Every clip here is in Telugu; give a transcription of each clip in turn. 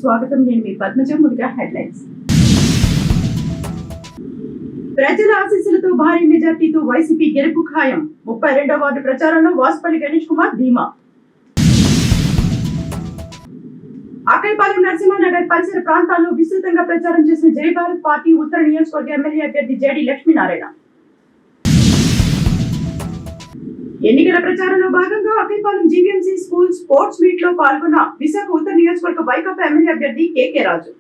స్వాగతం. నేను మీ పద్మజ. ముందుగా హెడ్లైన్స్. ప్రజల ఆశీస్సులతో భారీ మెజార్టీతో వైసీపీ గెలుపు ఖాయం. 32వ వార్డు ప్రచారంలో వాసుపల్లి గణేష్ కుమార్ ధీమా. అకైపాలెం నరసింహానగర్ పరిసర ప్రాంతాల్లో విస్తృతంగా ప్రచారం చేసిన జై భారత్ పార్టీ ఉత్తర నియోజకవర్గ ఎమ్మెల్యే అభ్యర్థి జేడి లక్ష్మీనారాయణ. ఎన్నికల ప్రచారంలో భాగంగా అకైపాలెం జీవీఎంసీ స్కూల్ స్పోర్ట్స్ మీట్ లో పాల్గొన్న విశాఖ ఉత్తర నియోజకవర్గ వైకాపా ఎమ్మెల్యే అభ్యర్థి కేకే రాజు.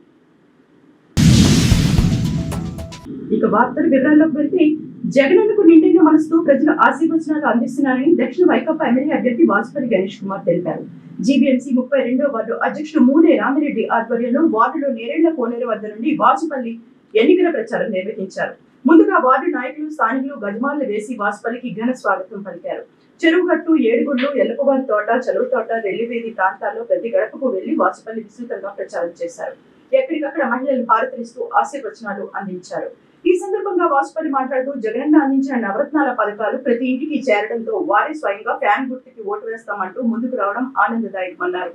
ఇక వార్తల వివరాల్లోకి వెళ్తే, జగనన్నకు నిండైన మనసుతో ప్రజలు ఆశీర్వచనాలు అందిస్తున్నారని దక్షిణ వైకాపా ఎమ్మెల్యే అభ్యర్థి వాసుపల్లి గణేష్ కుమార్ తెలిపారు. జీవీఎంసీ 32వ వార్డు అధ్యక్షుడు మూడే రామిరెడ్డి ఆధ్వర్యంలో వార్డులో నేరేళ్ల కోనేరు వద్ద నుండి వాసుపల్లి ఎన్నికల ప్రచారం నిర్వహించారు. ముందుగా వార్డు నాయకులు, స్థానికులు గజమాలు వేసి వాసుపల్లికి ఘన స్వాగతం పలికారు. చెరువుగట్టు, ఏడుగుండ్లు, ఎల్లపవారి తోట, చలువు తోట, రెల్లివేది ప్రాంతాల్లో ప్రతి గడపకు వెళ్లి వాసుపల్లి విస్తృతంగా ప్రచారం చేశారు. ఎక్కడికక్కడ మహిళలు హారతిస్తూ ఆశీర్వచనాలు అందించారు. ఈ సందర్భంగా వాసుపల్లి మాట్లాడుతూ, జగనన్న అందించిన నవరత్నాల పథకాలు ప్రతి ఇంటికి చేరడంతో వారే స్వయంగా ఫ్యాన్ గుర్తుకి ఓటు వేస్తామంటూ ముందుకు రావడం ఆనందదాయకమన్నారు.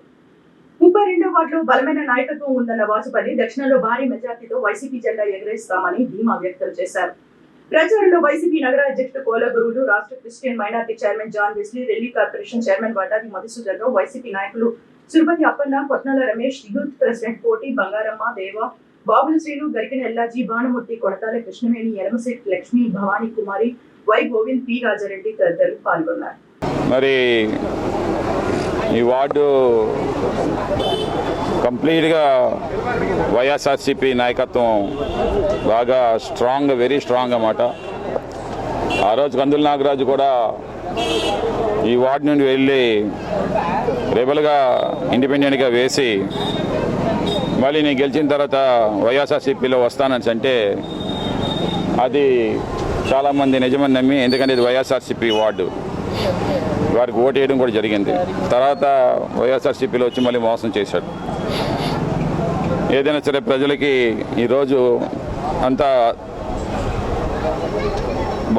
32వ వార్డులో బలమైన నాయకత్వం ఉందన్న వాసుపల్లి దక్షిణంలో భారీ మెజార్టీతో వైసీపీ జెండా ఎగరేస్తామని ధీమా వ్యక్తం చేశారు. ప్రచారంలో వైసీపీ నగర అధ్యక్షుడు కోలగురువులు, రాష్ట్ర Christian minority chairman John Wesley, Relli corporation chairman Vaddadi Madhusudan Rao, YCP నాయకులు Surapathi Appanna, Kotnala Ramesh, youth president Koti Bangaramma, Deva, Babula Srinu, Garikina Ellaji, Bhanumurthy, Kodathala Krishnaveni, Yalamasetti Lakshmi, Bhavani Kumari, Y Govind, P Rajareddy తదితరులు పాల్గొన్నారు. మరి ఈ వార్డు కంప్లీట్గా వైఎస్ఆర్సీపీ నాయకత్వం బాగా స్ట్రాంగ్, వెరీ స్ట్రాంగ్ అన్నమాట. ఆ రోజు కందుల నాగరాజు కూడా ఈ వార్డు నుండి వెళ్ళి రెబల్గా ఇండిపెండెంట్గా వేసి మళ్ళీ నేను గెలిచిన తర్వాత వైఎస్ఆర్సీపీలో వస్తానని అంటే అది చాలామంది నిజమని నమ్మి, ఎందుకంటే ఇది వైఎస్ఆర్సీపీ వార్డు, వారికి ఓటు వేయడం కూడా జరిగింది. తర్వాత వైఎస్ఆర్సీపీలో వచ్చి మళ్ళీ మోసం చేశాడు. ఏదైనా సరే ప్రజలకి ఈరోజు అంతా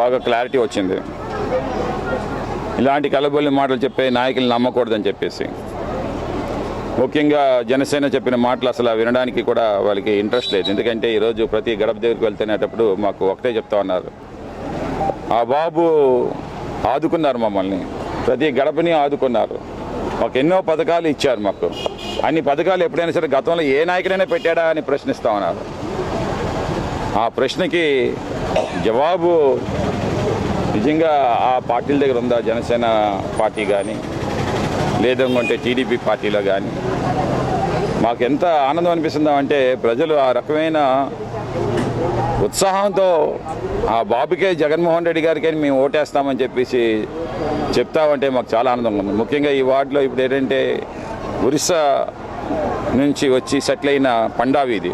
బాగా క్లారిటీ వచ్చింది. ఇలాంటి కలబొల్లి మాటలు చెప్పే నాయకులు నమ్మకూడదని చెప్పేసి, ముఖ్యంగా జనసేన చెప్పిన మాటలు అసలు వినడానికి కూడా వాళ్ళకి ఇంట్రెస్ట్ లేదు. ఎందుకంటే ఈరోజు ప్రతి గడప దగ్గరికి వెళ్తున్నప్పుడు మాకు ఒకటే చెప్తా ఉన్నారు, ఆ బాబు ఆదుకున్నారు మమ్మల్ని, ప్రతి గడపని ఆదుకున్నారు, మాకు ఎన్నో పథకాలు ఇచ్చారు. మాకు అన్ని పథకాలు ఎప్పుడైనా సరే గతంలో ఏ నాయకుడైనా పెట్టాడా అని ప్రశ్నిస్తూ ఉన్నారు. ఆ ప్రశ్నకి జవాబు నిజంగా ఆ పార్టీల దగ్గర ఉందా? జనసేన పార్టీ కానీ లేదంటే టీడీపీ పార్టీలో కానీ మాకు ఎంత ఆనందం అనిపిస్తుందంటే, ప్రజలు ఆ రకమైన ఉత్సాహంతో ఆ బాబుకే, జగన్మోహన్ రెడ్డి గారికి మేము ఓటేస్తామని చెప్పేసి చెప్తామంటే మాకు చాలా ఆనందంగా ఉంది. ముఖ్యంగా ఈ వార్డులో ఇప్పుడు ఏంటంటే ఒరిస్సా నుంచి వచ్చి సెటిల్ అయిన పండావీది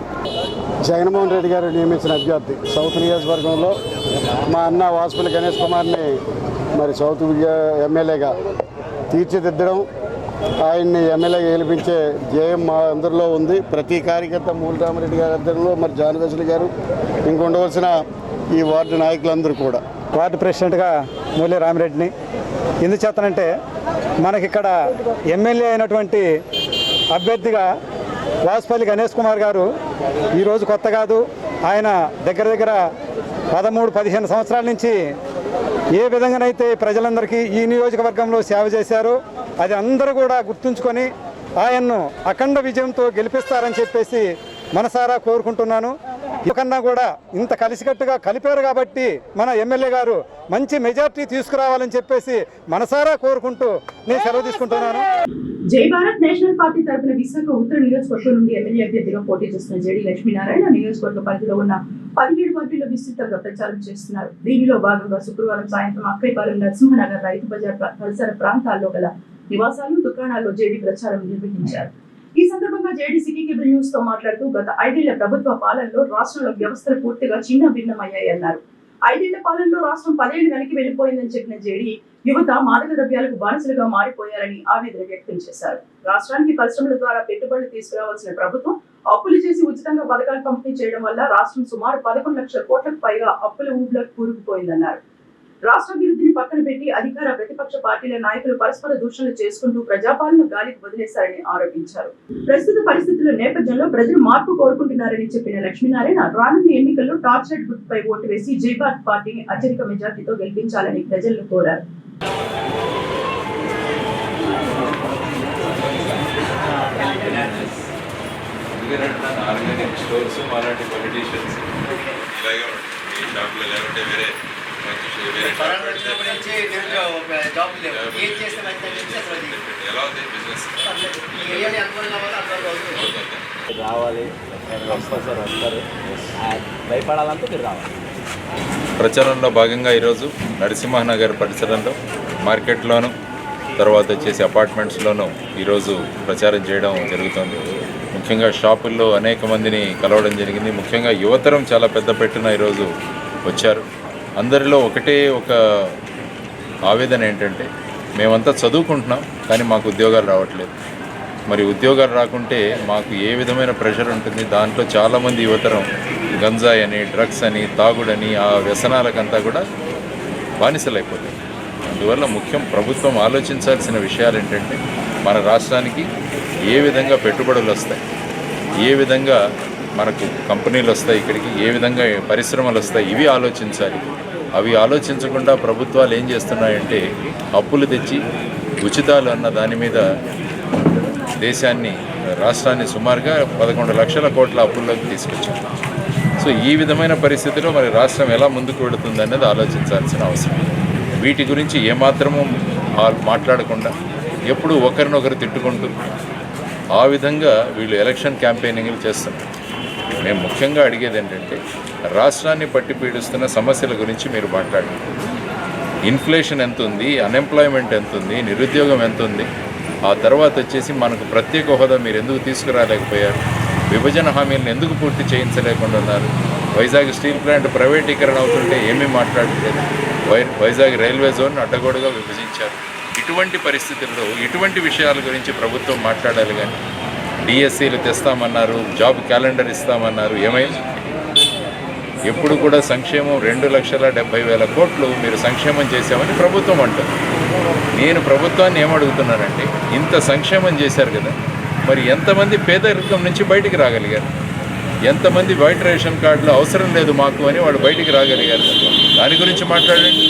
జగన్మోహన్ రెడ్డి గారు నియమించిన అభ్యర్థి సౌత్ నియోజకవర్గంలో మా అన్న వాసుపల్లి గణేష్ కుమార్ని మరి సౌత్ ఎమ్మెల్యేగా తీర్చిదిద్దడం, ఆయన్ని ఎమ్మెల్యేగా గెలిపించే ధ్యేయం మా అందరిలో ఉంది. ప్రతి కార్యకర్త మూలరామరెడ్డి గారి ఆధ్వర్యంలో, మరి జాన్ వెస్లీ గారు, ఇంకొండవలసిన ఈ వార్డు నాయకులందరూ కూడా. వార్డు ప్రెసిడెంట్గా మూలే రామిరెడ్డిని ఎందుచేతనంటే, మనకిక్కడ ఎమ్మెల్యే అయినటువంటి అభ్యర్థిగా వాసుపల్లి గణేష్ కుమార్ గారు ఈరోజు కొత్త కాదు. ఆయన దగ్గర దగ్గర 13-15 సంవత్సరాల నుంచి ఏ విధంగానైతే ప్రజలందరికీ ఈ నియోజకవర్గంలో సేవ చేశారో అది అందరూ కూడా గుర్తుంచుకొని ఆయన్ను అఖండ విజయంతో గెలిపిస్తారని చెప్పేసి మనసారా కోరుకుంటున్నాను. ఇంకన్నా కూడా ఇంత కలిసికట్టుగా కలిపారు కాబట్టి మన ఎమ్మెల్యే గారు మంచి మెజార్టీ తీసుకురావాలని చెప్పేసి మనసారా కోరుకుంటూ నేను సెలవు తీసుకుంటున్నాను. జై భారత్ నేషనల్ పార్టీ తరఫున విశాఖ ఉత్తర నియోజకవర్గం నుండి ఎమ్మెల్యే అభ్యర్థిగా పోటీ చేస్తున్న జేడి లక్ష్మీనారాయణ నియోజకవర్గ పరిధిలో ఉన్న 17 వార్డుల్లో విస్తృతంగా ప్రచారం చేస్తున్నారు. దీనిలో భాగంగా శుక్రవారం సాయంత్రం అక్కైపాలెం నరసింహనగర్ రైతు బజార్ పరిసర ప్రాంతాల్లో గల నివాసాలు, దుకాణాల్లో జేడీ ప్రచారం నిర్వహించారు. ఈ సందర్భంగా జేడీ సిటీ కేబుల్ న్యూస్ తో మాట్లాడుతూ, గత 5 ఏళ్ల ప్రభుత్వ పాలనలో రాష్ట్రంలో వ్యవస్థలు పూర్తిగా చిన్న భిన్నమయ్యాయన్నారు. 5 ఏళ్ల పాలనలో రాష్ట్రం 10 ఏళ్లు వెనక్కి వెళ్లిపోయిందని చెప్పిన జేడీ, యువత మాదక ద్రవ్యాలకు బానిసలుగా మారిపోయారని ఆవేదన వ్యక్తం చేశారు. రాష్ట్రానికి పరిశ్రమల ద్వారా పెట్టుబడులు తీసుకురావాల్సిన ప్రభుత్వం అప్పులు చేసి ఉచితంగా పథకాలు పంపిణీ చేయడం వల్ల రాష్ట్రం సుమారు 11 లక్షల కోట్లకు పైగా అప్పుల ఊబిలోకి కూరుకుపోయిందన్నారు. రాష్ట్రాభివృద్ధిని పక్కన పెట్టి అధికార ప్రతిపక్ష పార్టీల నాయకులు పరస్పర దూషణలు చేసుకుంటూ ప్రజాపాలన గాలికి వదిలేశారని ఆరోపించారు. ప్రస్తుత పరిస్థితుల నేపథ్యంలో ప్రజలు మార్పు కోరుకుంటున్నారని చెప్పిన లక్ష్మీనారాయణ రానున్న ఎన్నికల్లో టార్చ్ లైట్ గుర్తుపై ఓటు వేసి జై భారత్ పార్టీని అత్యధిక మెజార్టీతో గెలిపించాలని ప్రజలను కోరారు. ఆర్గానిక్ స్టోర్స్ అలాంటి పొలిటీషియన్స్ ఇలాగే ఈ షాపులు లేకుంటే వేరే ఎలా ఉంది బిజినెస్ రావాలి, వస్తారు భయపడాలంటే మీరు రావాలి. ప్రచారంలో భాగంగా ఈరోజు నరసింహనగర్ పరిసరంలో మార్కెట్లోను తర్వాత వచ్చేసి అపార్ట్మెంట్స్లోనూ ఈరోజు ప్రచారం చేయడం జరుగుతుంది. ముఖ్యంగా షాపుల్లో అనేక మందిని కలవడం జరిగింది. ముఖ్యంగా యువతరం చాలా పెద్ద పెట్టున ఈరోజు వచ్చారు. అందరిలో ఒకటే ఒక ఆవేదన ఏంటంటే మేమంతా చదువుకుంటున్నాం కానీ మాకు ఉద్యోగాలు రావట్లేదు. మరి ఉద్యోగాలు రాకుంటే మాకు ఏ విధమైన ప్రెషర్ ఉంటుంది. దాంట్లో చాలామంది యువతరం గంజాయి అని, డ్రగ్స్ అని, తాగుడని, ఆ వ్యసనాలకంతా కూడా బానిసలైపోతాయి. అందువల్ల ముఖ్యం ప్రభుత్వం ఆలోచించాల్సిన విషయాలు ఏంటంటే మన రాష్ట్రానికి ఏ విధంగా పెట్టుబడులు వస్తాయి, ఏ విధంగా మనకు కంపెనీలు వస్తాయి, ఇక్కడికి ఏ విధంగా పరిశ్రమలు వస్తాయి, ఇవి ఆలోచించాలి. అవి ఆలోచించకుండా ప్రభుత్వాలు ఏం చేస్తున్నాయంటే అప్పులు తెచ్చి ఉచితాలు అన్న దాని మీద దేశాన్ని, రాష్ట్రాన్ని సుమారుగా 11 లక్షల కోట్ల అప్పుల్లోకి తీసుకొచ్చారు. సో ఈ విధమైన పరిస్థితిలో మరి రాష్ట్రం ఎలా ముందుకు వెళుతుంది అనేది ఆలోచించాల్సిన అవసరం. వీటి గురించి ఏమాత్రమూ మాట్లాడకుండా ఎప్పుడు ఒకరినొకరు తిట్టుకుంటూ ఆ విధంగా వీళ్ళు ఎలక్షన్ క్యాంపెయినింగ్లు చేస్తున్నారు. మేము ముఖ్యంగా అడిగేది ఏంటంటే రాష్ట్రాన్ని పట్టి పీడిస్తున్న సమస్యల గురించి మీరు మాట్లాడండి. ఇన్ఫ్లేషన్ ఎంత ఉంది, అన్ఎంప్లాయ్మెంట్ ఎంత ఉంది, నిరుద్యోగం ఎంత ఉంది, ఆ తర్వాత వచ్చేసి మనకు ప్రత్యేక హోదా మీరు ఎందుకు తీసుకురాలేకపోయారు, విభజన హామీలను ఎందుకు పూర్తి చేయించలేకుండా ఉన్నారు, వైజాగ్ స్టీల్ ప్లాంట్ ప్రైవేటీకరణ అవుతుంటే ఏమీ మాట్లాడలేదు, వైజాగ్ రైల్వే జోన్ అడ్డగోడుగా విభజించారు. ఇటువంటి పరిస్థితుల్లో ఇటువంటి విషయాల గురించి ప్రభుత్వం మాట్లాడాలి. కానీ డిఎస్సీలు తెస్తామన్నారు, జాబ్ క్యాలెండర్ ఇస్తామన్నారు, ఏమైంది? ఎప్పుడు కూడా సంక్షేమం 2,70,000 కోట్లు మీరు సంక్షేమం చేశామని ప్రభుత్వం అంటుంది. నేను ప్రభుత్వాన్ని ఏమడుగుతున్నానంటే ఇంత సంక్షేమం చేశారు కదా, మరి ఎంతమంది పేదరికం నుంచి బయటికి రాగలిగారు? ఎంతమంది వైట్ రేషన్ కార్డులు అవసరం లేదు మాకు అని వాళ్ళు బయటికి రాగలిగారు? దాని గురించి మాట్లాడండి.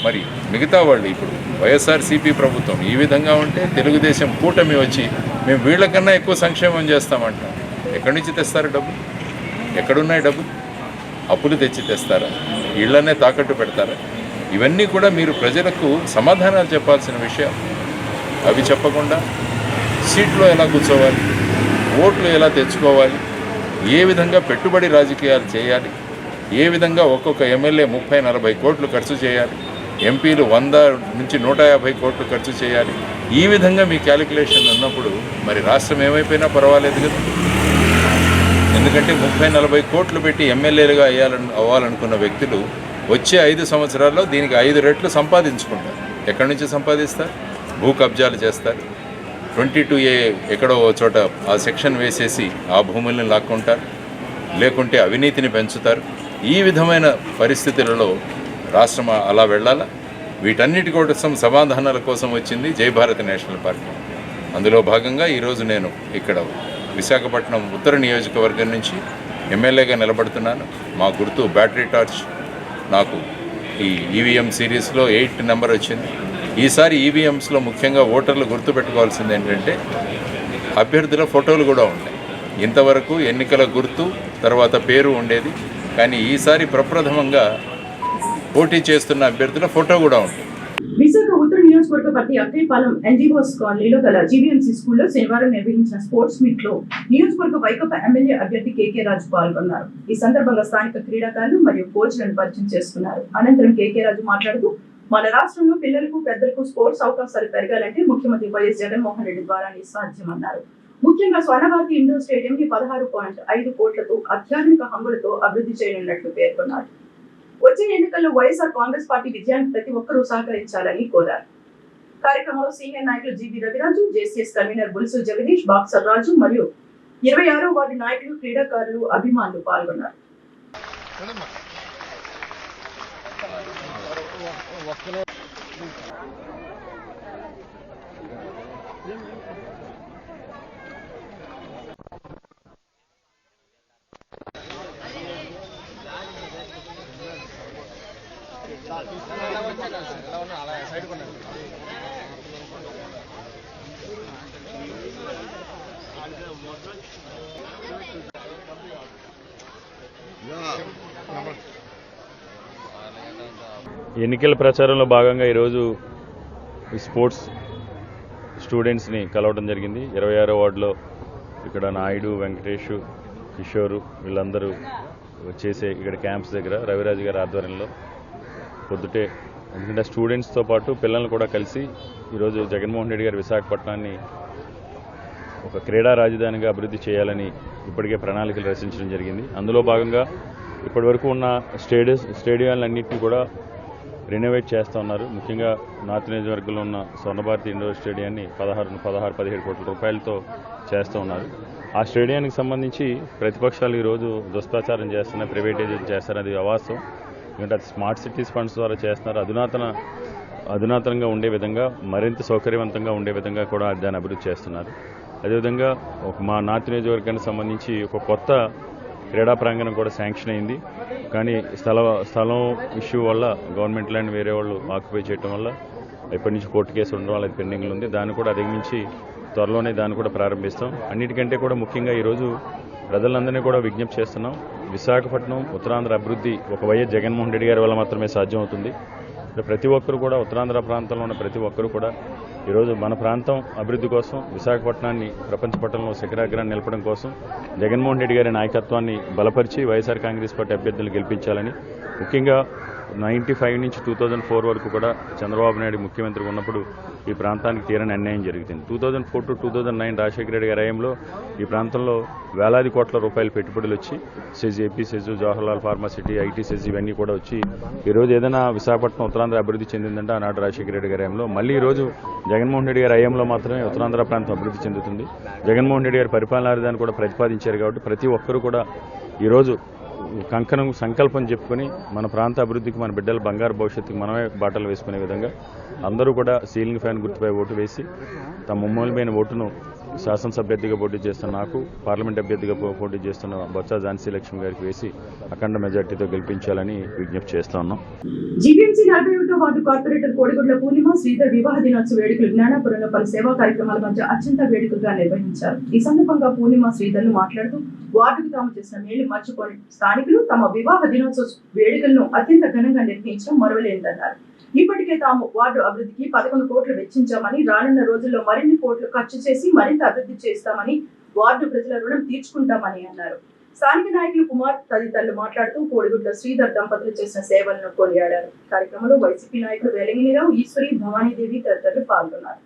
మరి మిగతా వాళ్ళు ఇప్పుడు వైఎస్ఆర్సీపీ ప్రభుత్వం ఈ విధంగా ఉంటే తెలుగుదేశం కూటమి వచ్చి మేము వీళ్ళకన్నా ఎక్కువ సంక్షేమం చేస్తామంటాం. ఎక్కడి నుంచి తెస్తారు డబ్బులు? ఎక్కడున్నాయి డబ్బులు? అప్పులు తెచ్చి తెస్తారా? ఇళ్లనే తాకట్టు పెడతారా? ఇవన్నీ కూడా మీరు ప్రజలకు సమాధానాలు చెప్పాల్సిన విషయం. అవి చెప్పకుండా సీట్లో ఎలా కూర్చోవాలి, ఓట్లు ఎలా తెచ్చుకోవాలి, ఏ విధంగా పెట్టుబడి రాజకీయాలు చేయాలి, ఏ విధంగా ఒక్కొక్క ఎమ్మెల్యే 30-40 కోట్లు ఖర్చు చేయాలి, ఎంపీలు 100 నుంచి 150 కోట్లు ఖర్చు చేయాలి, ఈ విధంగా మీ క్యాలిక్యులేషన్ ఉన్నప్పుడు మరి రాష్ట్రం ఏమైపోయినా పర్వాలేదు కదా. ఎందుకంటే 30-40 కోట్లు పెట్టి ఎమ్మెల్యేలుగా అవ్వాలనుకున్న వ్యక్తులు వచ్చే 5 సంవత్సరాల్లో దీనికి 5 రెట్లు సంపాదించుకుంటారు. ఎక్కడి నుంచి సంపాదిస్తారు? భూ కబ్జాలు చేస్తారు, 22A ఎక్కడో చోట ఆ సెక్షన్ వేసేసి ఆ భూముల్ని లాక్కుంటారు, లేకుంటే అవినీతిని పెంచుతారు. ఈ విధమైన పరిస్థితులలో రాష్ట్రం అలా వెళ్ళాలా? వీటన్నిటి కోసం సమాధానాల కోసం వచ్చింది జై భారత్ నేషనల్ పార్టీ. అందులో భాగంగా ఈరోజు నేను ఇక్కడ విశాఖపట్నం ఉత్తర నియోజకవర్గం నుంచి ఎమ్మెల్యేగా నిలబడుతున్నాను. మా గుర్తు బ్యాటరీ టార్చ్. నాకు ఈ ఈవీఎం సిరీస్లో 8 నెంబర్ వచ్చింది. ఈసారి ఈవీఎంస్లో ముఖ్యంగా ఓటర్లు గుర్తుపెట్టుకోవాల్సింది ఏంటంటే అభ్యర్థుల ఫోటోలు కూడా ఉంటాయి. ఇంతవరకు ఎన్నికల గుర్తు తర్వాత పేరు ఉండేది, కానీ ఈసారి ప్రప్రథమంగా పోటీ చేస్తున్న అభ్యర్థుల ఫోటో కూడా ఉంటుంది. విశాఖ ఉత్తర నియోజకవర్గ పరిధి అక్కైపాలెం ఎన్జీఓస్ కాలనీలో గల జీవీఎంసీ స్కూల్లో శనివారం నిర్వహించిన స్పోర్ట్స్ మీట్ లో నియోజకవర్గ వైకాపా ఎమ్మెల్యే అభ్యర్థి కేకే రాజు పాల్గొన్నారు. ఈ సందర్భంగా స్థానిక క్రీడాకారులు మరియు కోచ్లను పరిచయం చేసుకున్నారు. అనంతరం కేకే రాజు మాట్లాడుతూ మన రాష్ట్రంలో పిల్లలకు పెద్దలకు స్పోర్ట్స్ అవకాశాలు పెరగాలంటే ముఖ్యమంత్రి వైఎస్ జగన్మోహన్ రెడ్డి ద్వారానే సాధ్యమన్నారు. ముఖ్యంగా స్వర్ణభారతి ఇండోర్ స్టేడియం ని 16.5 కోట్లతో అత్యాధునిక హంగులతో అభివృద్ధి చేయనున్నట్లు పేర్కొన్నారు. వచ్చే ఎన్నికల్లో వైఎస్ఆర్ కాంగ్రెస్ పార్టీ విజయానికి ప్రతి ఒక్కరూ సహకరించాలని కోరారు. కార్యక్రమంలో సీనియర్ నాయకులు GB Raviraju, JCS convener Bulusu Jagadish, boxer Raju మరియు 26వ వార్డు నాయకులు, క్రీడాకారులు, అభిమానులు పాల్గొన్నారు. ఎన్నికల ప్రచారంలో భాగంగా ఈరోజు ఈ స్పోర్ట్స్ స్టూడెంట్స్ని కలవడం జరిగింది. 26వ వార్డులో ఇక్కడ నాయుడు, వెంకటేష్, కిషోరు వీళ్ళందరూ చేసే ఇక్కడ క్యాంప్స్ దగ్గర రవిరాజు గారి ఆధ్వర్యంలో పొద్దుటే, ఎందుకంటే స్టూడెంట్స్తో పాటు పిల్లల్ని కూడా కలిసి ఈరోజు జగన్మోహన్ రెడ్డి గారు విశాఖపట్నాన్ని ఒక క్రీడా రాజధానిగా అభివృద్ధి చేయాలని ఇప్పటికే ప్రణాళికలు రచించడం జరిగింది. అందులో భాగంగా ఇప్పటివరకు ఉన్న స్టేడియాలన్నింటినీ కూడా రెనోవేట్ చేస్తూ ఉన్నారు. ముఖ్యంగా నార్త్ నియోజకవర్గంలో ఉన్న స్వర్ణభారతి ఇండోర్ స్టేడియాన్ని 16-17 కోట్ల రూపాయలతో చేస్తూ ఉన్నారు. ఆ స్టేడియానికి సంబంధించి ప్రతిపక్షాలు ఈరోజు దుష్ప్రచారం చేస్తున్నాయి, ప్రైవేటైజేషన్ చేస్తారు. అది అవాస్తవం. ఎందుకంటే అది స్మార్ట్ సిటీస్ ఫండ్స్ ద్వారా చేస్తున్నారు. అధునాతనంగా ఉండే విధంగా, మరింత సౌకర్యవంతంగా ఉండే విధంగా కూడా దాన్ని అభివృద్ధి చేస్తున్నారు. అదేవిధంగా మా నార్త్ నియోజకవర్గానికి సంబంధించి ఒక కొత్త క్రీడా ప్రాంగణం కూడా శాంక్షన్ అయింది. కానీ స్థలం ఇష్యూ వల్ల గవర్నమెంట్ ల్యాండ్ వేరే వాళ్ళు ఆక్యుపై చేయడం వల్ల ఇప్పటి నుంచి కోర్టు కేసు ఉండడం వల్ల పెండింగ్లు ఉంది. దాన్ని కూడా అధిగమించి త్వరలోనే దాన్ని కూడా ప్రారంభిస్తాం. అన్నిటికంటే కూడా ముఖ్యంగా ఈరోజు ప్రజలందరినీ కూడా విజ్ఞప్తి చేస్తున్నాం. విశాఖపట్నం ఉత్తరాంధ్ర అభివృద్ధి ఒక వైఎస్ జగన్మోహన్ రెడ్డి గారి వల్ల మాత్రమే సాధ్యమవుతుంది. ప్రతి ఒక్కరు కూడా, ఉత్తరాంధ్ర ప్రాంతంలో ఉన్న ప్రతి ఒక్కరు కూడా ఈరోజు మన ప్రాంతం అభివృద్ధి కోసం, విశాఖపట్నాన్ని ప్రపంచ పటంలో శిఖరాగ్రాన్ని నిలపడం కోసం జగన్మోహన్ రెడ్డి గారి నాయకత్వాన్ని బలపరిచి వైఎస్ఆర్ కాంగ్రెస్ పార్టీ అభ్యర్థులు గెలిపించాలని, ముఖ్యంగా 95 నుంచి 2004 వరకు కూడా చంద్రబాబు నాయుడు ముఖ్యమంత్రిగా ఉన్నప్పుడు ఈ ప్రాంతానికి తీరని అన్యాయం జరిగింది. 2004 to 2009 రాజశేఖర రెడ్డి గారి హయాంలో ఈ ప్రాంతంలో వేలాది కోట్ల రూపాయల పెట్టుబడులు వచ్చి AP SEZ, Jawaharlal pharma city, IT SEZ ఇవన్నీ కూడా వచ్చి ఈరోజు ఏదైనా విశాఖపట్నం ఉత్తరాంధ్ర అభివృద్ధి చెందిందంటే ఆనాడు రాజశేఖర రెడ్డి గారి హయాంలో. మళ్ళీ ఈరోజు జగన్మోహన్ రెడ్డి గారి హయాంలో మాత్రమే ఉత్తరాంధ్ర ప్రాంతం అభివృద్ధి చెందుతుంది. జగన్మోహన్ రెడ్డి గారి పరిపాలనా విధానం కూడా ప్రతిపాదించారు. కాబట్టి ప్రతి ఒక్కరూ కూడా ఈరోజు సంకల్పం చెప్పుకొని మన ప్రాంత అభివృద్ధికి, మన బిడ్డల బంగారు భవిష్యత్తుకి మనమే బాటలు వేసుకునే విధంగా అందరూ కూడా సీలింగ్ ఫ్యాన్ గుర్తుపై ఓటు వేసి తమ ముమ్మూలమైన ఓటును శాసనసభ్యర్థిగా పోటీ చేస్తున్న నాకు, పార్లమెంట్ అభ్యర్థిగా పోటీ చేస్తున్న బొత్స ఝాన్సీ లక్ష్మి గారికి వేసి అఖండ మెజార్టీతో గెలిపించాలని విజ్ఞప్తి చేస్తా ఉన్నాం. జీవీఎంసీ 41వ వార్డు కార్పొరేటర్ కోడిగుడ్ల పూర్ణిమ శ్రీధర్ వివాహ దినోత్సవ వేడుకలు జ్ఞానాపురంలో పలు సేవా కార్యక్రమాల మధ్య అత్యంత వేడుకగా నిర్వహించారు. ఈ సందర్భంగా పూర్ణిమ శ్రీధర్లు మాట్లాడుతూ వార్డుకు తాము చేసిన మేలు మర్చిపోని స్థానికులు తమ వివాహ దినోత్సవ వేడుకలను అత్యంత ఘనంగా నిర్వహించడం మరువలేదన్నారు. ఇప్పటికే తాము వార్డు అభివృద్ధికి 11 కోట్లు వెచ్చించామని, రానున్న రోజుల్లో మరిన్ని కోట్లు ఖర్చు చేసి మరింత అభివృద్ధి చేస్తామని, వార్డు ప్రజల రుణం తీర్చుకుంటామని అన్నారు. స్థానిక నాయకులు కుమార్ తదితరులు మాట్లాడుతూ కోడిగుడ్ల శ్రీధర్ దంపతులు చేసిన సేవలను కొనియాడారు. కార్యక్రమంలో వైసీపీ నాయకులు వెలంగినిరావు, ఈశ్వరి, భవానీదేవి తదితరులు పాల్గొన్నారు.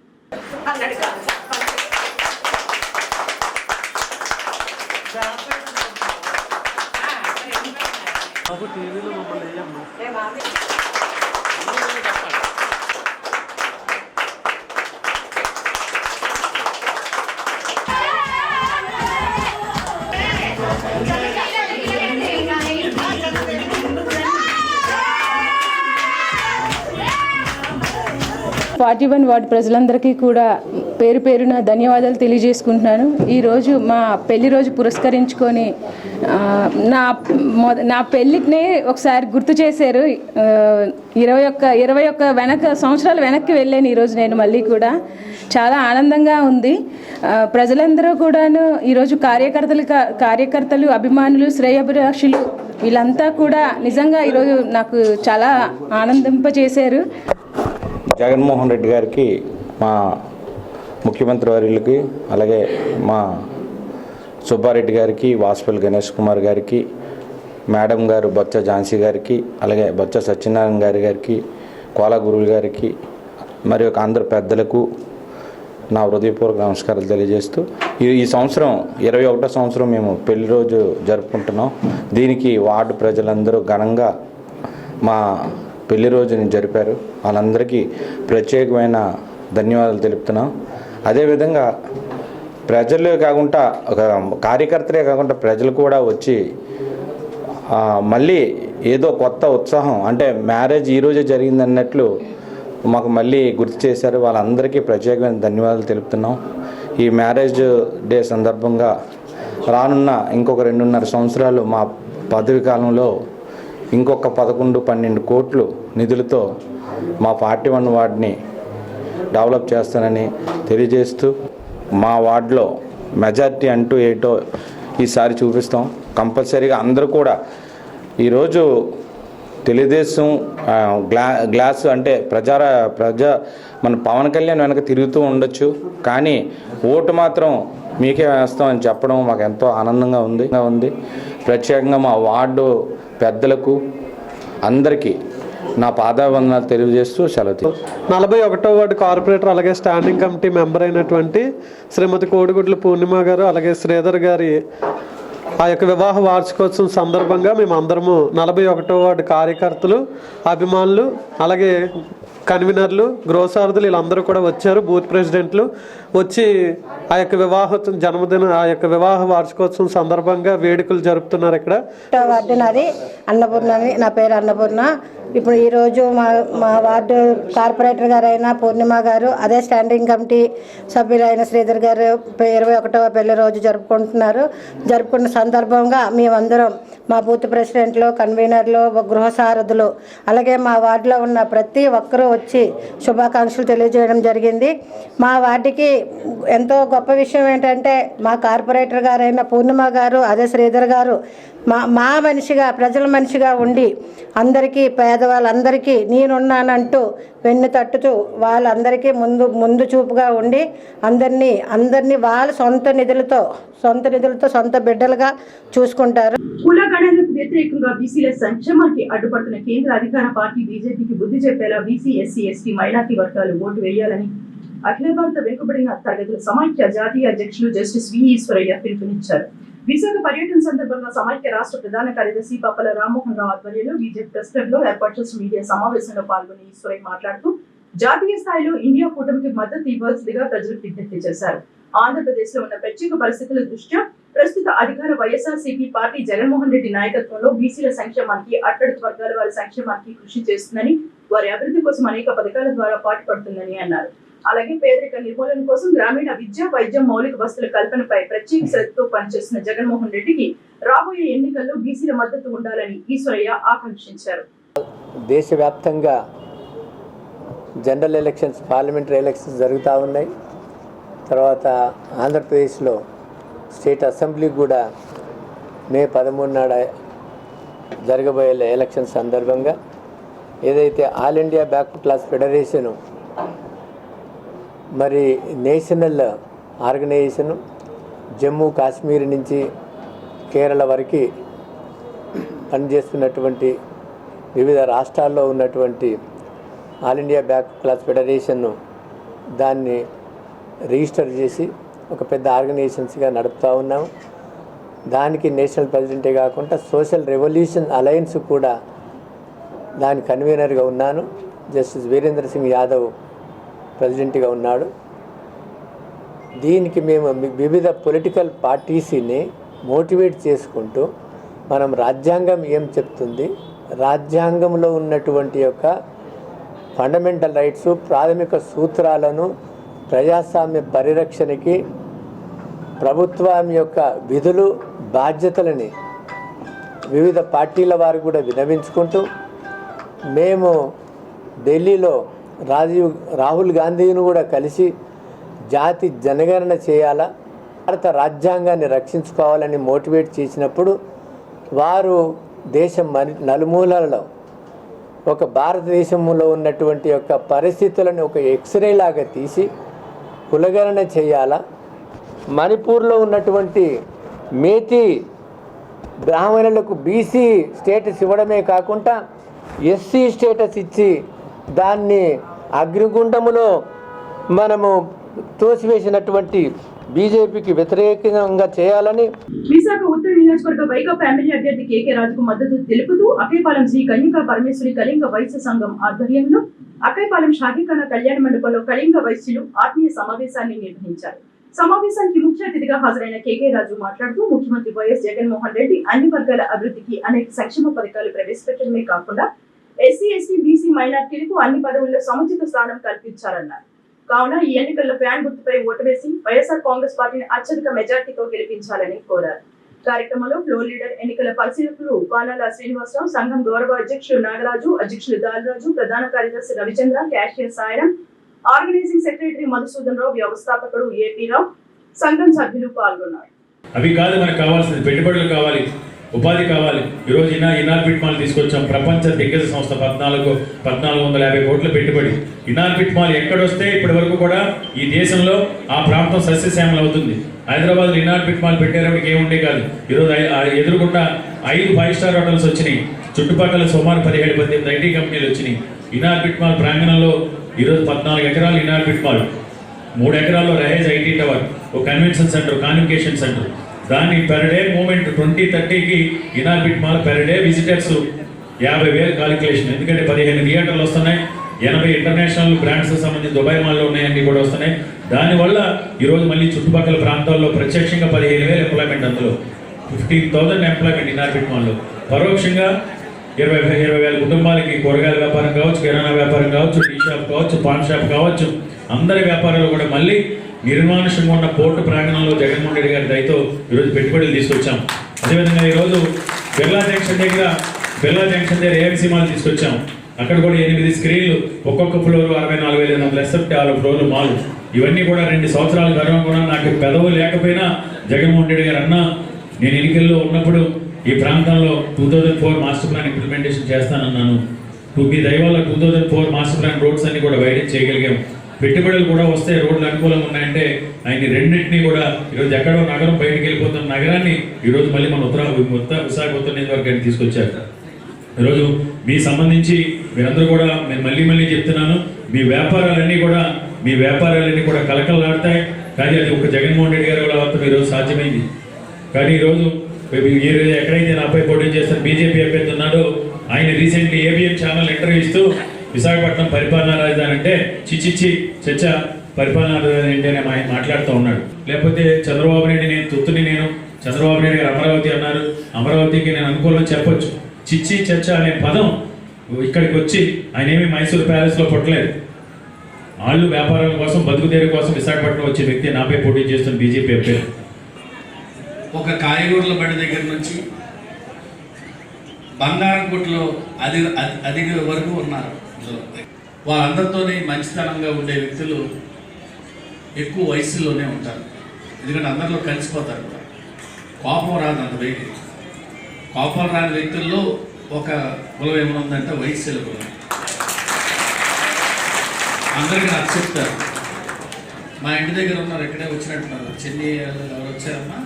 ఫార్టీ-1 వార్డు ప్రజలందరికీ కూడా పేరు పేరున ధన్యవాదాలు తెలియజేసుకుంటున్నాను. ఈరోజు మా పెళ్లి రోజు పురస్కరించుకొని నా పెళ్ళిని ఒకసారి గుర్తు చేశారు. 21 సంవత్సరాలు వెనక్కి వెళ్ళాను ఈరోజు నేను. మళ్ళీ కూడా చాలా ఆనందంగా ఉంది. ప్రజలందరూ కూడాను ఈరోజు కార్యకర్తలు, అభిమానులు, శ్రేయోభిలాషులు వీళ్ళంతా కూడా నిజంగా ఈరోజు నాకు చాలా ఆనందింపజేశారు. జగన్మోహన్ రెడ్డి గారికి, మా ముఖ్యమంత్రి వర్యులకి, అలాగే మా సుబ్బారెడ్డి గారికి, వాసుపల్లి గణేష్ కుమార్ గారికి, మేడం గారు బొత్స ఝాన్సీ గారికి, అలాగే బొత్స సత్యనారాయణ గారికి, కోలా గురువులు గారికి, మరియు అందరు పెద్దలకు నా హృదయపూర్వక నమస్కారాలు తెలియజేస్తూ, ఈ సంవత్సరం 21వ సంవత్సరం మేము పెళ్లి రోజు జరుపుకుంటున్నాం. దీనికి వార్డు ప్రజలందరూ ఘనంగా మా పెళ్లి రోజుని జరిపారు. వాళ్ళందరికీ ప్రత్యేకమైన ధన్యవాదాలు తెలుపుతున్నాం. అదేవిధంగా ప్రజలే కాకుండా, ఒక కార్యకర్తలే కాకుండా ప్రజలు కూడా వచ్చి మళ్ళీ ఏదో కొత్త ఉత్సాహం, అంటే మ్యారేజ్ ఈరోజే జరిగింది అన్నట్లు మాకు మళ్ళీ గుర్తు చేశారు. వాళ్ళందరికీ ప్రత్యేకమైన ధన్యవాదాలు తెలుపుతున్నాం. ఈ మ్యారేజ్ డే సందర్భంగా రానున్న ఇంకొక 2.5 సంవత్సరాలు మా పదవి కాలంలో ఇంకొక 11-12 కోట్లు నిధులతో మా 41 వార్డుని డెవలప్ చేస్తానని తెలియజేస్తూ, మా వార్డులో మెజారిటీ అంటూ ఏటో ఈసారి చూపిస్తాం. కంపల్సరీగా అందరూ కూడా ఈరోజు తెలుగుదేశం గ్లాసు అంటే మన పవన్ కళ్యాణ్ వెనక తిరుగుతూ ఉండొచ్చు, కానీ ఓటు మాత్రం మీకే వేస్తామని చెప్పడం మాకు ఎంతో ఆనందంగా ఉంది. ప్రత్యేకంగా మా వార్డు పెద్దలకు అందరికీ నా పాదాభివందనాలు తెలియజేస్తూ సెలవు. 41వ వార్డు కార్పొరేటర్ అలాగే స్టాండింగ్ కమిటీ మెంబర్ అయినటువంటి శ్రీమతి కోడిగుడ్ల పూర్ణిమ గారు అలాగే శ్రీధర్ గారి ఆ యొక్క వివాహ వార్షికోత్సవం సందర్భంగా మేము అందరము 41వ వార్డు కార్యకర్తలు, అభిమానులు, అలాగే కన్వీనర్లు, గృహసారథులు వీళ్ళందరూ కూడా వచ్చారు. బూత్ ప్రెసిడెంట్లు వచ్చి ఆ యొక్క వివాహ వార్షికోత్సవం సందర్భంగా వేడుకలు జరుపుతున్నారు. ఇక్కడ వార్డు నాది అన్నపూర్ణ, నా పేరు అన్నపూర్ణ. ఇప్పుడు ఈరోజు మా వార్డు కార్పొరేటర్ గారు అయిన పూర్ణిమ గారు, అదే స్టాండింగ్ కమిటీ సభ్యులైన శ్రీధర్ గారు 21వ పెళ్లి రోజు జరుపుకున్న సందర్భంగా మేమందరం మా బూత్ ప్రెసిడెంట్లు, కన్వీనర్లు, గృహసారథులు అలాగే మా వార్డులో ఉన్న ప్రతి ఒక్కరూ వచ్చి శుభాకాంక్షలు తెలియజేయడం జరిగింది. మా వార్డుకి ఎంతో గొప్ప విషయం ఏంటంటే మా కార్పొరేటర్ గారైన పూర్ణిమ గారు, అదే శ్రీధర్ గారు మా మనిషిగా, ప్రజల మనిషిగా ఉండి అందరికీ, పేదవాళ్ళందరికీ నేనున్నానంటూ వెన్ను తట్టుతూ వాళ్ళందరికీ ముందు చూపుగా ఉండి అందరినీ వాళ్ళ సొంత నిధులతో సొంత బిడ్డలుగా చూసుకుంటారు. కులగణనకు వ్యతిరేకంగా బీసీల సంక్షేమానికి అడ్డుపడుతున్న కేంద్ర అధికార పార్టీ బీజేపీకి బుద్ధి చెప్పేలా బీసీ, ఎస్సీ, ఎస్టీ, మైనార్టీ వర్గాలు ఓటు వేయాలని అఖిల భారత వెనుకబడిన తరగతుల సమైక్య జాతీయ అధ్యక్షులు జస్టిస్ వి ఈశ్వరయ్య పిలుపునిచ్చారు. విశాఖ పర్యటన సందర్భంగా సమైక్య రాష్ట్ర ప్రధాన కార్యదర్శి పప్పల రామ్మోహన్ రావు ఆధ్వర్యంలో బీజేపీ ప్రెస్ క్లబ్ లో ఏర్పాటు చేసిన మీడియా సమావేశంలో పాల్గొని ఈశ్వరయ్య మాట్లాడుతూ జాతీయ స్థాయిలో ఇండియా కూటమికి మద్దతు ఇవ్వాల్సిందిగా ప్రజలకు విజ్ఞప్తి చేశారు. ఆంధ్రప్రదేశ్ లో ఉన్న ప్రత్యేక పరిస్థితుల దృష్ట్యా ప్రస్తుత అధికార వైఎస్ఆర్సీపీ పార్టీ జగన్మోహన్ రెడ్డి నాయకత్వంలో బీసీల సంక్షేమానికి, అట్టడుగు వర్గాల వారి సంక్షేమానికి కృషి చేస్తుందని, వారి అభివృద్ధి కోసం అనేక పథకాల ద్వారా పాటుపడుతుందని అన్నారు. అలాగే పేదరిక నిర్మూలన కోసం గ్రామీణ విద్య, వైద్యం, మౌలిక వసతుల కల్పనపై ప్రత్యేక శ్రద్ధతో పనిచేస్తున్న జగన్మోహన్ రెడ్డికి రాబోయే ఎన్నికల్లో బీసీల మద్దతు ఉండాలని ఈశ్వరయ్య ఆకాంక్షించారు. దేశవ్యాప్తంగా జనరల్ ఎలక్షన్స్, పార్లమెంటరీ ఎలక్షన్స్ జరుగుతూ ఉన్నాయి. తర్వాత ఆంధ్రప్రదేశ్లో స్టేట్ అసెంబ్లీ కూడా మే 13 నాడు జరగబోయే ఎలక్షన్ సందర్భంగా ఏదైతే all India backward class federation మరి నేషనల్ ఆర్గనైజేషను జమ్మూ కాశ్మీర్ నుంచి కేరళ వరకు పనిచేస్తున్నటువంటి వివిధ రాష్ట్రాల్లో ఉన్నటువంటి ఆల్ ఇండియా బ్యాక్వర్డ్ క్లాస్ ఫెడరేషన్ను దాన్ని రిజిస్టర్ చేసి ఒక పెద్ద ఆర్గనైజేషన్స్గా నడుపుతూ ఉన్నాము. దానికి నేషనల్ ప్రెసిడెంటే కాకుండా సోషల్ రెవల్యూషన్ అలయన్స్ కూడా దాని కన్వీనర్గా ఉన్నాను. జస్టిస్ వీరేంద్ర సింగ్ యాదవ్ ప్రెసిడెంట్గా ఉన్నాడు. దీనికి మేము వివిధ పొలిటికల్ పార్టీస్ని మోటివేట్ చేసుకుంటూ మనం రాజ్యాంగం ఏం చెప్తుంది, రాజ్యాంగంలో ఉన్నటువంటి యొక్క ఫండమెంటల్ రైట్స్, ప్రాథమిక సూత్రాలను, ప్రజాస్వామ్య పరిరక్షణకి ప్రభుత్వం యొక్క విధులు, బాధ్యతలని వివిధ పార్టీల వారు కూడా విన్నవించుకుంటూ మేము ఢిల్లీలో రాహుల్ గాంధీని కూడా కలిసి జాతి జనగణన చేయాలా, భారత రాజ్యాంగాన్ని రక్షించుకోవాలని మోటివేట్ చేసినప్పుడు వారు దేశం నలుమూలలలో ఒక భారతదేశంలో ఉన్నటువంటి యొక్క పరిస్థితులను ఒక ఎక్స్రే లాగా తీసి కులగణన చేయాలా, మణిపూర్లో ఉన్నటువంటి మేతి బ్రాహ్మణులకు బీసీ స్టేటస్ ఇవ్వడమే కాకుండా ఎస్సీ స్టేటస్ ఇచ్చి దాన్ని అగ్నిగుండములో మనము తోసివేసినటువంటి బీజేపీకి వ్యతిరేకంగా చేయాలని విశాఖ ఉత్తర నియోజకవర్గ వైకాపా ఎమ్మెల్యే అభ్యర్థి కేకే రాజుకు మద్దతు తెలుపుతూ అక్కైపాలెం శ్రీ కన్యకా పరమేశ్వరి కళింగ వైశ్య సంఘం ఆధ్వర్యంలో అక్కైపాలెం షాదీఖానా కళ్యాణ మండపంలో కళింగ వైశ్యులు ఆత్మీయ సమావేశాన్ని నిర్వహించారు. సమావేశానికి ముఖ్య అతిథిగా హాజరైన కేకే రాజు మాట్లాడుతూ ముఖ్యమంత్రి వైఎస్ జగన్మోహన్ రెడ్డి అన్ని వర్గాల అభివృద్ధికి అనేక సంక్షేమ పథకాలు ప్రవేశపెట్టడమే కాకుండా ఎస్సీ ఎస్టీ బీసీ మైనార్టీలకు అన్ని పదవుల్లో సముచిత స్థానం కల్పించారన్నారు. కావున ఈ ఎన్నికల్లో ఫ్యాన్ గుర్తుపై ఓటు వేసి వైఎస్ఆర్ కాంగ్రెస్ పార్టీని అత్యధిక మెజార్టీతో గెలిపించాలని కోరారు. కార్యక్రమంలో ఫ్లోర్ లీడర్ ఎన్నికల పరిశీలకులు పానాల శ్రీనివాసరావు, సంఘం గౌరవ అధ్యక్షులు నాగరాజు, అధ్యక్షులు దాలరాజు, ప్రధాన కార్యదర్శి Ravichandra, cashier Sairam, organising secretary Madhusudan Rao, వ్యవస్థాపకుడు ఏపీ రావు, సంఘం సభ్యులు పాల్గొన్నారు. అవి కాదు మనకు కావాల్సింది, పెట్టుబడులు కావాలి, ఉపాధి కావాలి. ఈరోజు ఇనార్బిట్ మాల్ తీసుకొచ్చాం. ప్రపంచ దిగ్గజ సంస్థ 1450 కోట్ల పెట్టుబడి. ఇనార్బిట్ మాల్ ఎక్కడొస్తే ఇప్పటి వరకు కూడా ఈ దేశంలో ఆ ప్రాంతం సస్యశ్యామలం అవుతుంది. హైదరాబాద్ ఇనార్బిట్ మాల్ పెట్టేటప్పటికి ఏముండే కాదు. ఈరోజు ఎదురుకుండా 5 5 స్టార్ హోటల్స్ వచ్చినాయి. చుట్టుపక్కల సుమారు 17-18 ఐటీ కంపెనీలు వచ్చినాయి. ఇనార్బిట్ మాల్ ప్రాంగణంలో ఈరోజు 14 ఎకరాలు ఇనార్బిట్ మాల్, 3 ఎకరాల్లో రహేజ్ ఐటీ టవర్, ఒక కన్వెన్షన్ సెంటర్, కాన్వికేషన్ సెంటర్. దాని పెర్ డే మూమెంట్ 2030కి Inorbit mall per day visitors 50,000 calculation. ఎందుకంటే 15 థియేటర్లు వస్తున్నాయి, 80 ఇంటర్నేషనల్ బ్రాండ్స్ సంబంధించి దుబాయ్ మాల్లో ఉన్నాయన్నీ కూడా వస్తున్నాయి. దానివల్ల ఈరోజు మళ్ళీ చుట్టుపక్కల ప్రాంతాల్లో ప్రత్యక్షంగా 15,000 ఎంప్లాయ్మెంట్, అందులో 15,000 ఎంప్లాయ్మెంట్ ఇనార్బిట్ మాల్లో. పరోక్షంగా 20,000 కుటుంబాలకి కూరగాయల వ్యాపారం కావచ్చు, కిరాణా వ్యాపారం కావచ్చు, టీ షాప్ కావచ్చు, పాన్ షాప్ కావచ్చు, అందరి వ్యాపారాలు కూడా మళ్ళీ నిర్మానుషంగా ఉన్న పోర్టు ప్రాంగణంలో జగన్మోహన్ రెడ్డి గారి దయతో ఈరోజు పెట్టుబడులు తీసుకొచ్చాం. అదేవిధంగా ఈరోజు బిర్లా జంక్షన్ దగ్గర ఏఎంసీ మాల్ తీసుకొచ్చాం. అక్కడ కూడా 8 స్క్రీన్లు, ఒక్కొక్క ఫ్లోర్ 64,500 ఎస్ఎఫ్టీ 6 ఫ్లోర్లు మాల్. ఇవన్నీ కూడా 2 సంవత్సరాల గర్వంగా నాకు పెదవు లేకపోయినా జగన్మోహన్ రెడ్డి గారు అన్న, నేను ఎన్నికల్లో ఉన్నప్పుడు ఈ ప్రాంతంలో 2004 మాస్టర్ ప్లాన్ ఇంప్లిమెంటేషన్ చేస్తానన్నాను. మీ దయవల్ల 2004 మాస్టర్ ప్లాన్ రోడ్స్ అన్ని కూడా వైడెన్ చేయగలిగాం. పెట్టుబడులు కూడా వస్తే రోడ్లు అనుకూలంగా ఉన్నాయంటే ఆయన రెండింటినీ కూడా ఈరోజు ఎక్కడో నగరం బయటకు వెళ్ళిపోతున్న నగరాన్ని ఈరోజు మళ్ళీ మన విశాఖ ఉత్తర నియోజకవర్గాన్ని తీసుకొచ్చారు. ఈరోజు మీ సంబంధించి మీరందరూ కూడా నేను మళ్ళీ చెప్తున్నాను, మీ వ్యాపారాలన్నీ కూడా కలకలలాడతాయి. కానీ అది ఒక జగన్మోహన్ రెడ్డి గారి వల్ల ఈరోజు సాధ్యమైంది. కానీ ఈరోజు ఎక్కడైతే నాపై పోటీ చేస్తున్న బీజేపీ అభ్యర్థి ఉన్నాడో ఆయన రీసెంట్లీ ఏబిఎన్ ఛానల్ ఇంటర్వ్యూ ఇస్తూ విశాఖపట్నం పరిపాలనా రాజధాని అంటే చర్చ పరిపాలనా రాజధాని ఏంటి అని ఆయన మాట్లాడుతూ ఉన్నాడు. లేకపోతే చంద్రబాబు నాయుడు చంద్రబాబు నాయుడు గారు అమరావతి అన్నారు, అమరావతికి నేను అనుకూలం చెప్పొచ్చు. చర్చ అనే పదం ఇక్కడికి వచ్చి ఆయన ఏమి మైసూర్ ప్యాలెస్లో పుట్టలేదు. వాళ్ళు వ్యాపారాల కోసం, బతుకుదేరు కోసం విశాఖపట్నం వచ్చే వ్యక్తి నాపై పోటీ చేస్తున్న బీజేపీ అభ్యర్థి. ఒక కాయగూరల బండి దగ్గర నుంచి బంగారం కొట్లో అధిక వరకు ఉన్నారు. వాళ్ళందరితోనే మంచితనంగా ఉండే వ్యక్తులు ఎక్కువ వయసులోనే ఉంటారు. ఎందుకంటే అందరిలో కలిసిపోతారు. కోపం రాదు అంత బయటికి. కోపం రాని వ్యక్తుల్లో ఒక కులం ఏమనుందంటే వయస్సుల కులం. అందరికీ నాకు చెప్తారు. మా ఇంటి దగ్గర ఉన్నారు, ఇక్కడే వచ్చినట్టున్నారు. చెన్నై ఎవరు వచ్చారమ్మా?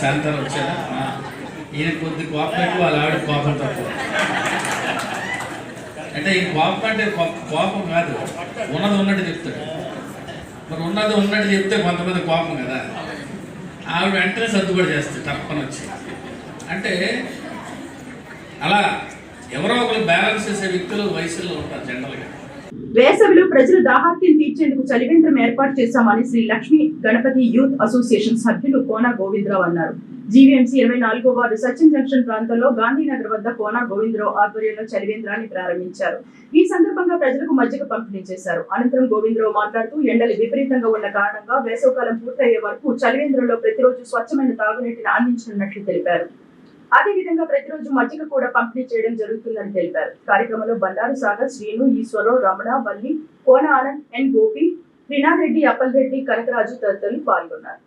శాంతాలు వచ్చారా? ఈయన కొద్ది కోపం ఎక్కువ, వాళ్ళ ఆవిడ కోపం తక్కువ. అంటే ఈ కోపం అంటే కోపం కాదు, ఉన్నది ఉన్నట్టు చెప్తాడు. మరి ఉన్నది ఉన్నట్టు చెప్తే కొంతమంది కోపం కదా, ఆవిడ వెంటనే సర్దుబాటు చేస్తాడు తప్పని వచ్చి. అంటే అలా ఎవరో ఒకరు బ్యాలెన్స్ చేసే వ్యక్తులు వయసులో ఉంటారు జనరల్గా. వేసవిలో ప్రజల దాహార్తిని తీర్చేందుకు చలివేంద్రం ఏర్పాటు చేశామని శ్రీ లక్ష్మీ గణపతి యూత్ అసోసియేషన్ సభ్యులు కోన గోవిందరావు అన్నారు. జీవీఎంసీ 24వ వార్డు సచిన్ జంక్షన్ ప్రాంతంలో గాంధీనగర్ వద్ద కోన గోవిందరావు ఆధ్వర్యంలో చలివేంద్రాన్ని ప్రారంభించారు. ఈ సందర్భంగా ప్రజలకు మజ్జిగ పంపిణీ చేశారు. అనంతరం గోవిందరావు మాట్లాడుతూ ఎండలు విపరీతంగా ఉన్న కారణంగా వేసవకాలం పూర్తయ్యే వరకు చలివేంద్రంలో ప్రతిరోజు స్వచ్ఛమైన తాగునీటిని అందించనున్నట్లు తెలిపారు. అదేవిధంగా ప్రతిరోజు మజ్జిగ కూడా పంపిణీ చేయడం జరుగుతుందని తెలిపారు. కార్యక్రమంలో బండారు సాగర్, శ్రీను, ఈశ్వరరావు, రమణ, వల్లి, కోన ఆనంద్, ఎన్ గోపి, రినారెడ్డి, అప్పల్ రెడ్డి, కనకరాజు తదితరులు పాల్గొన్నారు.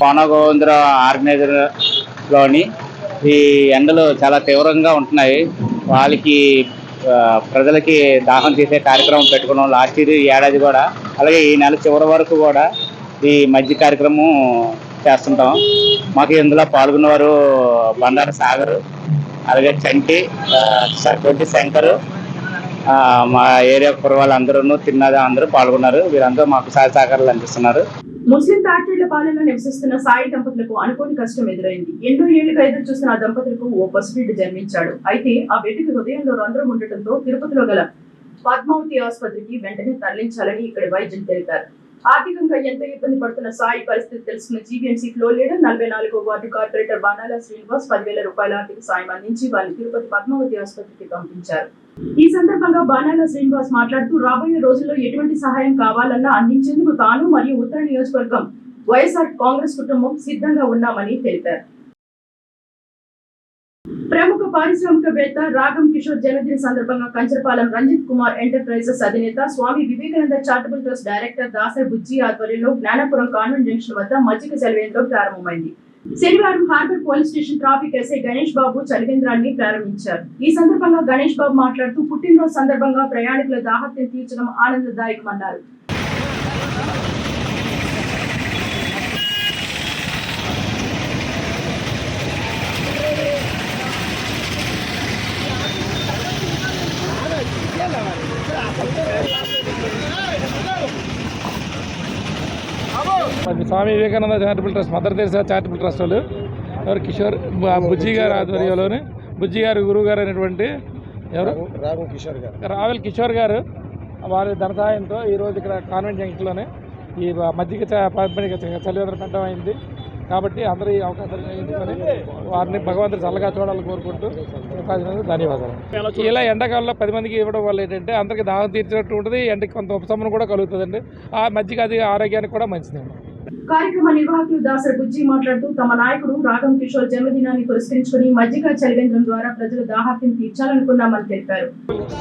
కోన గోవిందరావు ఆర్గనైజర్లోని ఈ ఎండలు చాలా తీవ్రంగా ఉంటున్నాయి. వాళ్ళకి ప్రజలకి దాహం తీసే కార్యక్రమం పెట్టుకున్నాం. లాస్ట్ ఇయర్, ఈ ఏడాది కూడా అలాగే ఈ నెల చివరి వరకు కూడా ఈ మధ్య కార్యక్రమం చేస్తుంటాం. మాకు ఇందులో పాల్గొన్నవారు బండారు సాగర్, అలాగే చంటి, సర్కొంటి శంకర్, మా ఏరియా కుర్రవాళ్ళందరూ తిన్నది అందరూ పాల్గొన్నారు. వీరందరూ మాకు సహాయ సహకారాలు అందిస్తున్నారు. ముస్లిం తాటిళ్లపాలెంలో నివసిస్తున్న సాయి దంపతులకు అనుకోని కష్టం ఎదురైంది. ఎన్నో ఏళ్లుగా ఎదురు చూస్తున్న ఆ దంపతులకు ఓ పసిబిడ్డ జన్మించాడు. అయితే ఆ బిడ్డకు హృదయంలో రంధ్రం ఉండటంతో తిరుపతిలో గల పద్మావతి ఆసుపత్రికి వెంటనే తరలించాలని ఇక్కడి వైద్యులు తెలిపారు. ఆర్థికంగా ఎంతో ఇబ్బంది పడుతున్న సాయి పరిస్థితి తెలుసుకున్న జీవీఎంసీ ఫ్లోర్ లీడర్ 44వ వార్డు కార్పొరేటర్ బాణాల శ్రీనివాస్ 10,000 రూపాయల ఆర్థిక సాయం అందించి వారిని తిరుపతి పద్మావతి ఆసుపత్రికి పంపించారు. ఈ సందర్భంగా బాణాల శ్రీనివాస్ మాట్లాడుతూ రాబోయే రోజుల్లో ఎటువంటి సహాయం కావాలన్నా అందించేందుకు తాను మరియు ఉత్తర నియోజకవర్గం వైఎస్ఆర్ కాంగ్రెస్ కుటుంబం సిద్ధంగా ఉన్నామని తెలిపారు. ప్రముఖ పారిశ్రామికవేత్త రాగం కిషోర్ జన్మదిన సందర్భంగా కంచరపాలెం రంజిత్ కుమార్ ఎంటర్ప్రైజెస్ అధినేత Swami Vivekananda charitable trust director Dasar Bujji ఆధ్వర్యంలో జ్ఞానపురం కాన్వెంట్ జంక్షన్ వద్ద మజ్జిగ చలివేంద్రం ప్రారంభమైంది. శనివారం harbour police station traffic SI Ganesh Babu చలివేంద్రాన్ని ప్రారంభించారు. ఈ సందర్భంగా గణేష్ బాబు మాట్లాడుతూ పుట్టినరోజు సందర్భంగా ప్రయాణికుల దాహత్యం తీర్చడం ఆనందదాయకమన్నారు. Swami Vivekananda charitable trust, Mother Teresa charitable trust వాళ్ళు ఎవరు కిషోర్ బుజ్జి గారి ఆధ్వర్యంలోని బుజ్జి గారు గురువు గారు అయినటువంటి ఎవరు రావెల్ కిషోర్ గారు వారి ధన సహాయంతో ఈరోజు ఇక్కడ కాన్వెంట్ జంక్షన్లోనే ఈ మజ్జిగ పంపిణీ చలివేంద్రం పెట్టడం అయింది. కాబట్టి అందరూ ఈ అవకాశాలు తీసుకొని వారిని భగవంతుడు చల్లగా చూడాలని కోరుకుంటూ ధన్యవాదాలు. ఇలా ఎండాకాలంలో 10 మందికి ఇవ్వడం వల్ల ఏంటంటే అందరికీ దాహం తీర్చినట్టు ఉంటుంది, ఎండకి కొంత ఉపశమనం కూడా కలుగుతుందండి. ఆ మజ్జిగ అది ఆరోగ్యానికి కూడా మంచిదండి. కార్యక్రమ నిర్వాహకులు దాసర్ బుజ్జి మాట్లాడుతూ తమ నాయకుడు రాగం కిషోర్ జన్మదినాన్ని పురస్కరించుకుని మజ్జిగ చలివేంద్రం ద్వారా ప్రజల దాహార్తిని తీర్చాలనుకున్నామని తెలిపారు.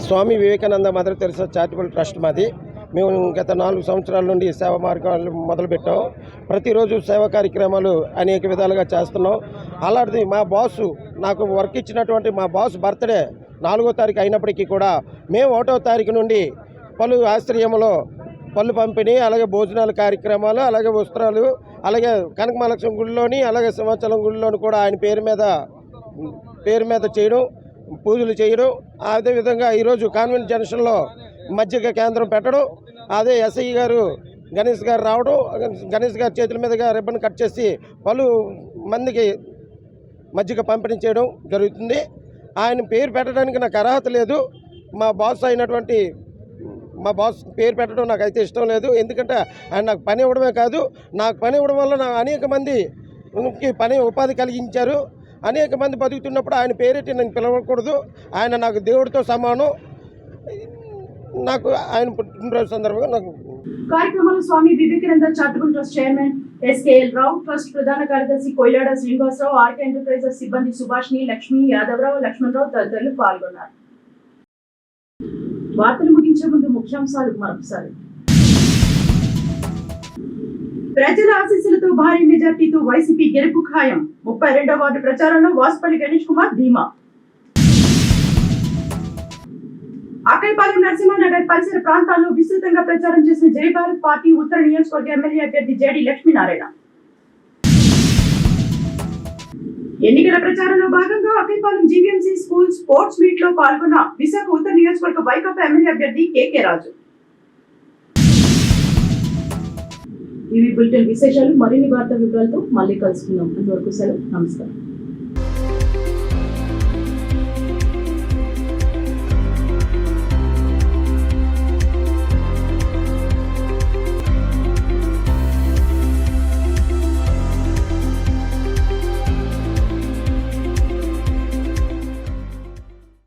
Swami Vivekananda Mother Teresa charitable trust మాది. మేము గత 4 సంవత్సరాల నుండి సేవా మార్గాలు మొదలుపెట్టాం. ప్రతిరోజు సేవా కార్యక్రమాలు అనేక విధాలుగా చేస్తున్నాం. అలాంటిది మా బాసు నాకు వర్క్ ఇచ్చినటువంటి మా బాస్ బర్త్డే 4వ తారీఖు అయినప్పటికీ కూడా మేము 1వ తారీఖు నుండి పలు ఆశ్రయంలో పళ్ళు పంపిణీ, అలాగే భోజనాల కార్యక్రమాలు, అలాగే వస్త్రాలు, అలాగే కనకమహాలక్ష్మి గుడిలోని అలాగే సింహాచలం గుడిలోని కూడా ఆయన పేరు మీద చేయడం, పూజలు చేయడం. అదేవిధంగా ఈరోజు కాన్వెంట్ జంక్షన్లో మజ్జిగ కేంద్రం పెట్టడం, అదే ఎస్ఐ గారు గణేష్ గారు రావడం, గణేష్ గారి చేతుల మీదుగా రిబ్బన్ కట్ చేసి పలు మందికి మజ్జిగ పంపిణీ చేయడం జరుగుతుంది. ఆయన పేరు పెట్టడానికి నాకు అర్హత లేదు. మా బాస్ అయినటువంటి మా బాస్ పేరు పెట్టడం నాకైతే ఇష్టం లేదు. ఎందుకంటే ఆయన నాకు పని ఇవ్వడమే కాదు, నాకు పని ఇవ్వడం వల్ల నాకు అనేక మందికి పని ఉపాధి కలిగించారు. అనేక మంది బతుకుతున్నప్పుడు ఆయన పేరెట్టి నేను పిలవకూడదు. ఆయన నాకు దేవుడితో సమానం. నాకు ఆయన పుట్టినరోజు సందర్భంగా నాకు కార్యక్రమంలో Swami Vivekananda charitable trust chairman SKL Rao, trust ప్రధాన కార్యదర్శి కొయిలాడ శ్రీనివాసరావు, ఆర్కే ఎంటర్ప్రైజెస్ సిబ్బంది సుభాష్ని, లక్ష్మి, యాదవరావు, లక్ష్మణరావు తదితరులు పాల్గొన్నారు. వార్తలు ముగించే ముందు ముఖ్యాంశాలు మరొకసారి. ప్రజల ఆశీస్సులతో భారీ మెజార్టీతో వైసీపీ గెలుపు ఖాయం. 32వ వార్డు ప్రచారంలో వాసుపల్లి గణేష్ కుమార్ ధీమా. అక్కైపాలెం నరసింహనగర్ పరిసర ప్రాంతాల్లో విస్తృతంగా ప్రచారం చేసిన జై భారత్ పార్టీ ఉత్తర నియోజకవర్గ ఎమ్మెల్యే అభ్యర్థి జేడి లక్ష్మీనారాయణ. ఎన్నికల ప్రచారంలో భాగంగా Akkayapalem GVMC school sports meet లో పాల్గొన్న విశాఖ ఉత్తర నియోజకవర్గ వైకాపా ఎమ్మెల్యే అభ్యర్థి కేకే రాజు. ఇవి బులెటిన్ విశేషాలు. మరిన్ని వార్తా వివరాలతో మళ్ళీ కలుసుకుందాం. అంతవరకు సెలవు. నమస్కారం.